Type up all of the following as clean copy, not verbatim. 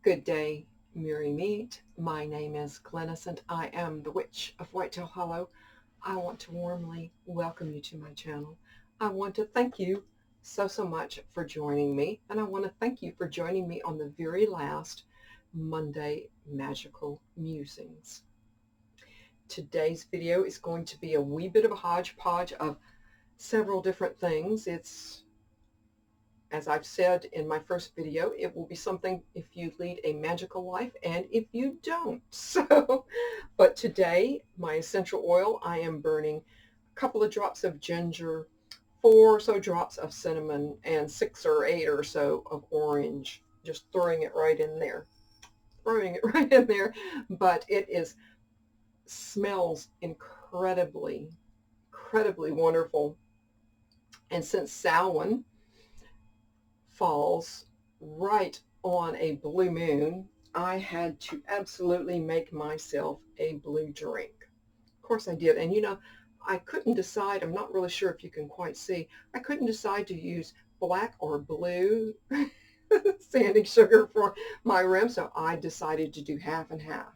Good day, Merry Meet. My name is Glennis and I am the Witch of Whitetail Hollow. I want to warmly welcome you to my channel. I want to thank you so much for joining me, and I want to thank you for joining me on the very last Monday Magical Musings. Today's video is going to be a wee bit of a hodgepodge of several different things. As I've said in my first video, it will be something if you lead a magical life and if you don't. But today, my essential oil, I am burning a couple of drops of ginger, 4 or so drops of cinnamon, and 6 or 8 or so of orange. Just throwing it right in there. But it smells incredibly wonderful. And since Samhain falls right on a blue moon, I had to absolutely make myself a blue drink. Of course I did. And I couldn't decide. I'm not really sure if you can quite see. I couldn't decide to use black or blue sanding sugar for my rim, so I decided to do half and half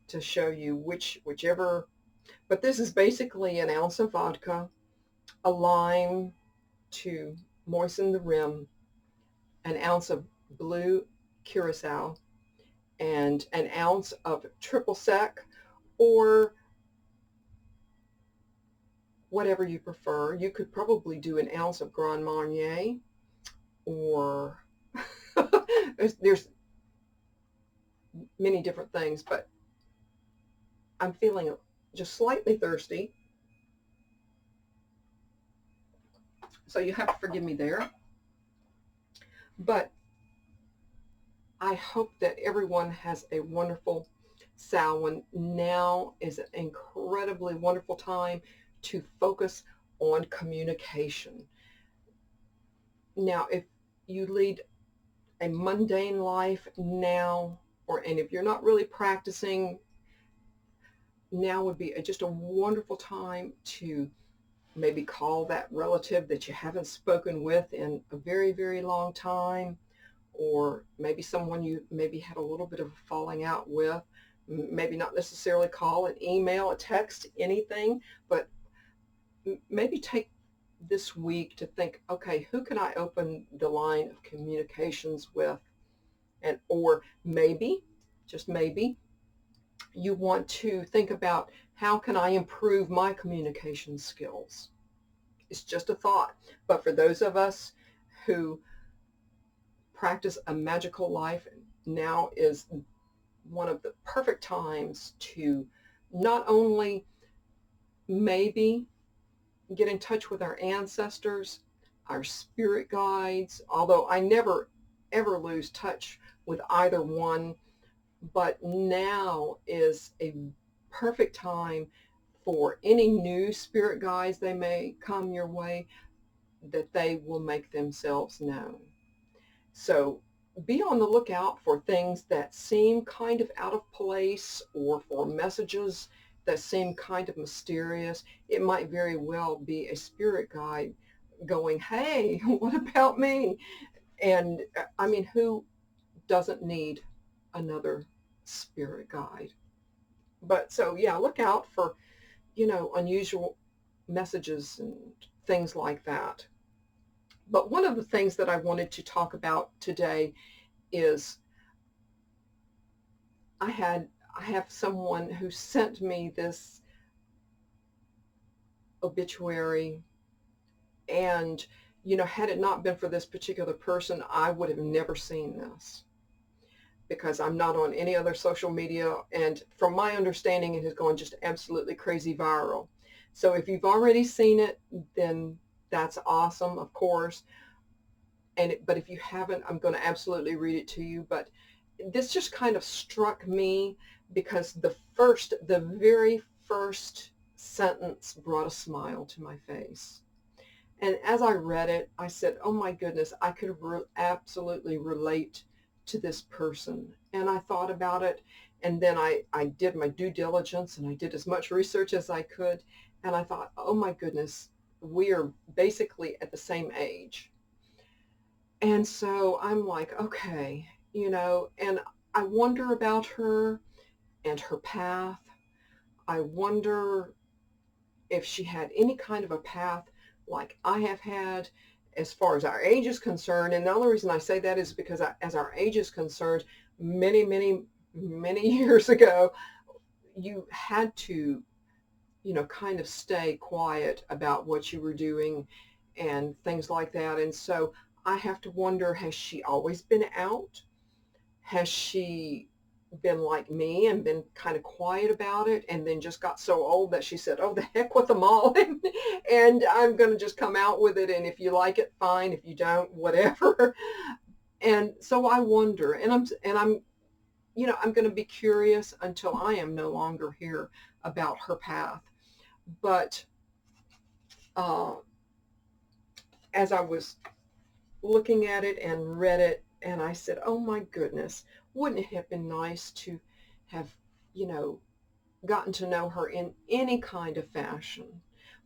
to show you whichever. But this is basically an ounce of vodka, a lime to moisten the rim, an ounce of blue curacao, and an ounce of triple sec, or whatever you prefer. You could probably do an ounce of Grand Marnier, or there's many different things, but I'm feeling just slightly thirsty, so you have to forgive me there. But I hope that everyone has a wonderful Samhain. Now is an incredibly wonderful time to focus on communication. Now, if you lead a mundane life now, and if you're not really practicing, now would be just a wonderful time to maybe call that relative that you haven't spoken with in a very long time, or maybe someone you maybe had a little bit of a falling out with. Maybe not necessarily call, an email, a text, anything, but maybe take this week to think, okay, who can I open the line of communications with? Or maybe, just maybe, you want to think about, how can I improve my communication skills? It's just a thought. But for those of us who practice a magical life, now is one of the perfect times to not only maybe get in touch with our ancestors, our spirit guides, although I never ever lose touch with either one, but now is a perfect time for any new spirit guides they may come your way, that they will make themselves known. So be on the lookout for things that seem kind of out of place, or for messages that seem kind of mysterious. It might very well be a spirit guide going, hey, what about me? And I mean, who doesn't need another spirit guide? But so, yeah, look out for, unusual messages and things like that. But one of the things that I wanted to talk about today is I have someone who sent me this obituary, and had it not been for this particular person, I would have never seen this, because I'm not on any other social media, and from my understanding, it has gone just absolutely crazy viral. So if you've already seen it, then that's awesome, of course. But if you haven't, I'm going to absolutely read it to you. But this just kind of struck me, because the very first sentence brought a smile to my face. And as I read it, I said, oh my goodness, I could absolutely relate to this person. And I thought about it, and then I did my due diligence, and I did as much research as I could. And I thought, oh my goodness, we are basically at the same age. And so I'm like, okay, and I wonder about her and her path. I wonder if she had any kind of a path like I have had as far as our age is concerned. And the only reason I say that is because as our age is concerned, many, many, many years ago, you had to, kind of stay quiet about what you were doing and things like that. And so I have to wonder, has she always been out? Has she been like me and been kind of quiet about it and then just got so old that she said, oh, the heck with them all, and I'm going to just come out with it, and if you like it, fine, if you don't, whatever. And so I wonder, and I'm going to be curious until I am no longer here about her path. But uh, as I was looking at it and read it, and I said, oh my goodness, wouldn't it have been nice to have, gotten to know her in any kind of fashion?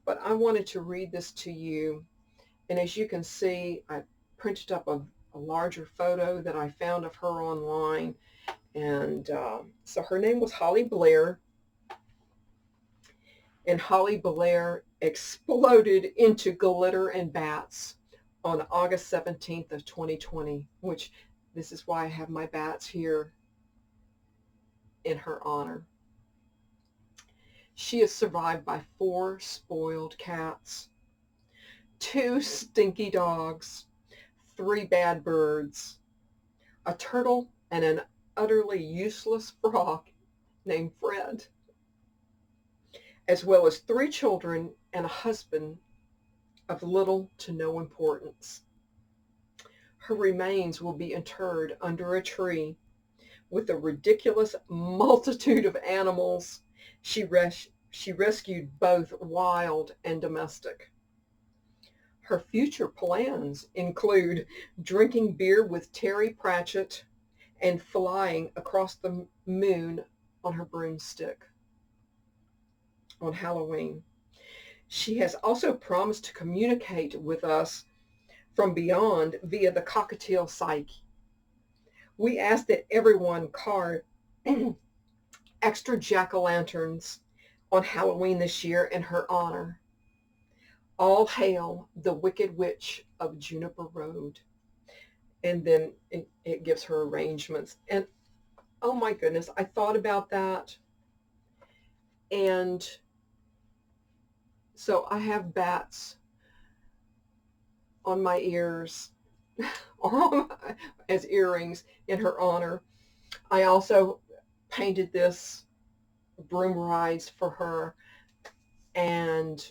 But I wanted to read this to you. And as you can see, I printed up a larger photo that I found of her online. And so her name was Holly Blair. And Holly Blair exploded into glitter and bats on August 17th of 2020, which this is why I have my bats here in her honor. She is survived by 4 spoiled cats, 2 stinky dogs, 3 bad birds, a turtle, and an utterly useless frog named Fred, as well as 3 children and a husband of little to no importance. Her remains will be interred under a tree with a ridiculous multitude of animals she rescued, both wild and domestic. Her future plans include drinking beer with Terry Pratchett and flying across the moon on her broomstick on Halloween. She has also promised to communicate with us from beyond via the cockatiel psyche. We ask that everyone carve extra jack-o'-lanterns on Halloween this year in her honor. All hail the Wicked Witch of Juniper Road. And then it gives her arrangements. And oh my goodness, I thought about that. And so I have bats on my ears or as earrings in her honor. I also painted this broom rides for her, and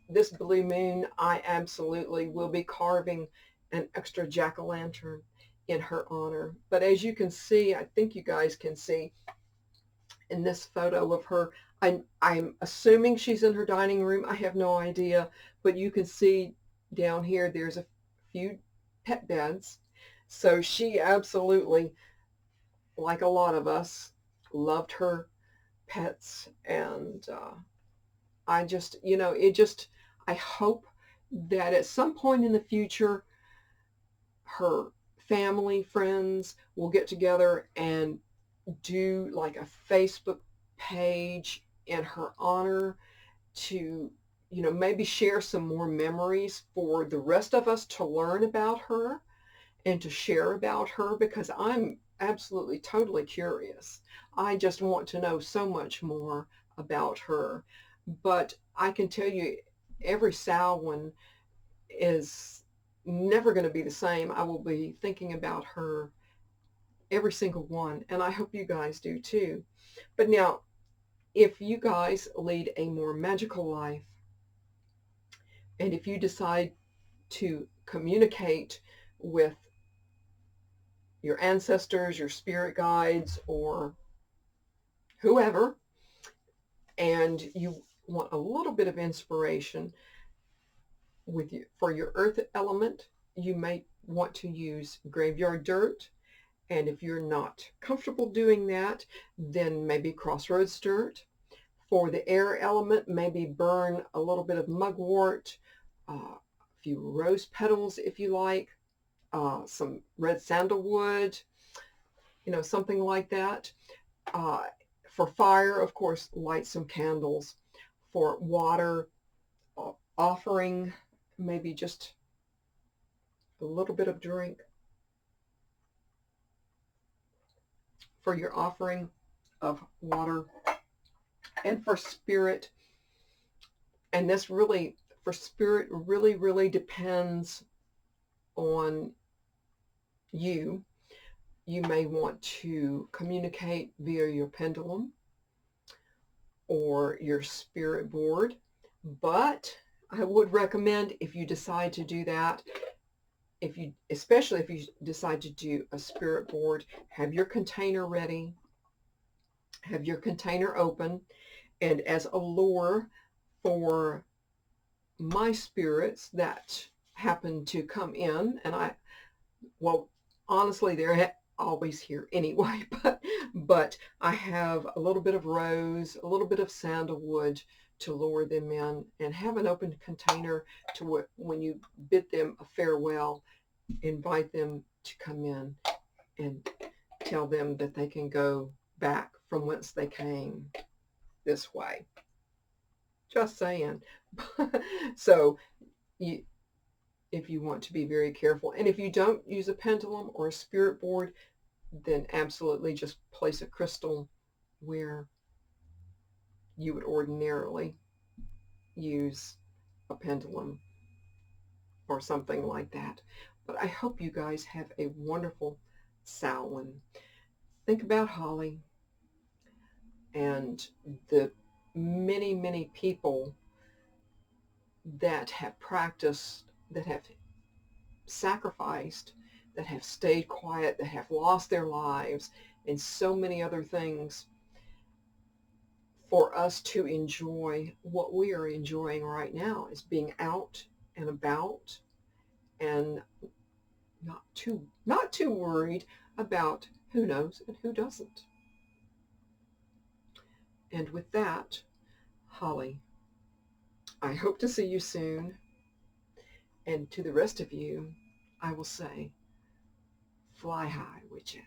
this blue moon, I absolutely will be carving an extra jack-o'-lantern in her honor. But as you can see, I think you guys can see in this photo of her, I'm assuming she's in her dining room. I have no idea, but you can see down here there's a few pet beds. So she absolutely, like a lot of us, loved her pets. And I just, I hope that at some point in the future, her family, friends will get together and do like a Facebook page in her honor to, maybe share some more memories for the rest of us to learn about her and to share about her, because I'm absolutely totally curious. I just want to know so much more about her. But I can tell you, every Samhain is never going to be the same. I will be thinking about her every single one, and I hope you guys do too. But now, if you guys lead a more magical life, and if you decide to communicate with your ancestors, your spirit guides, or whoever, and you want a little bit of inspiration with you for your earth element, you may want to use graveyard dirt. And if you're not comfortable doing that, then maybe crossroads dirt. For the air element, maybe burn a little bit of mugwort, a few rose petals if you like, some red sandalwood. something like that. For fire, of course, light some candles. For water, offering maybe just a little bit of drink. For your offering of water. And for spirit, and this really, for spirit, really, really depends on you. You may want to communicate via your pendulum or your spirit board, but I would recommend, if you decide to do that, especially if you decide to do a spirit board, have your container ready, have your container open, and as a lure for my spirits that happen to come in, and well, honestly, they're always here anyway, but I have a little bit of rose, a little bit of sandalwood to lure them in, and have an open container to when you bid them a farewell, invite them to come in and tell them that they can go back from whence they came this way. Just saying. So if you want to be very careful, and if you don't use a pendulum or a spirit board, then absolutely just place a crystal where you would ordinarily use a pendulum or something like that. But I hope you guys have a wonderful Samhain. Think about holly and the many, many people that have practiced, that have sacrificed, that have stayed quiet, that have lost their lives, and so many other things for us to enjoy what we are enjoying right now, is being out and about and not too worried about who knows and who doesn't. And with that, Holly, I hope to see you soon. And to the rest of you, I will say, fly high, witches.